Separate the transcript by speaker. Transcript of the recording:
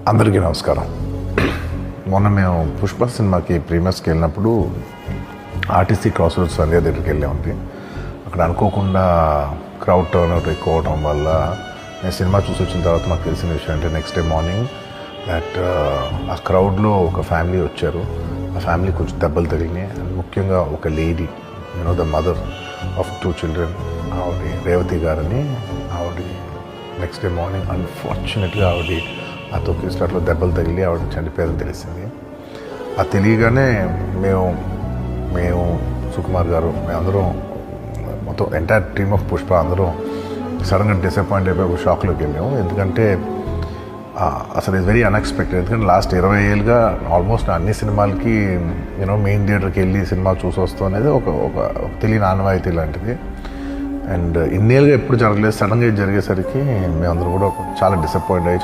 Speaker 1: అందరికీ నమస్కారం. మొన్న మేము పుష్ప సినిమాకి ప్రీమియర్స్కి వెళ్ళినప్పుడు ఆర్టీసీ క్రాస్ రోడ్స్ సంధ్య దగ్గరికి వెళ్ళామండి. అక్కడ అనుకోకుండా క్రౌడ్ టర్న్ అవుట్ ఎక్కువ అవడం వల్ల నేను సినిమా చూసి వచ్చిన తర్వాత నాకు తెలిసిన విషయం అంటే నెక్స్ట్ డే మార్నింగ్ దట్ ఆ క్రౌడ్లో ఒక ఫ్యామిలీ వచ్చారు. ఆ ఫ్యామిలీ కొంచెం దెబ్బలు తగిలినాయి. ముఖ్యంగా ఒక lady, the mother of 2 children, ఆవిడ రేవతి గారని, ఆవిడ నెక్స్ట్ డే మార్నింగ్ అన్ఫార్చునేట్గా ఆవిడ ఆ తొక్కిస్టాట్లో దెబ్బలు తగిలి ఆవిడ చనిపోయారని తెలిసింది. అది తెలియగానే మేము సుకుమార్ గారు, మేమందరం మొత్తం ఎంటైర్ టీమ్ ఆఫ్ పుష్ప అందరం సడన్గా డిసప్పాయింట్ అయిపోయి ఒక షాక్లోకి వెళ్ళాము. ఎందుకంటే అసలు ఇట్స్ వెరీ అన్ఎక్స్పెక్టెడ్. ఎందుకంటే లాస్ట్ 20 ఏళ్ళుగా ఆల్మోస్ట్ అన్ని సినిమాలకి మెయిన్ థియేటర్కి వెళ్ళి సినిమా చూసి వస్తాం అనేది ఒక తెలియని ఆనవాయితీ లాంటిది. అండ్ ఇన్నేళ్ళుగా ఎప్పుడు జరగలేదు. సడన్గా జరిగేసరికి మేమందరం కూడా చాలా డిసప్పాయింట్ అయ్యి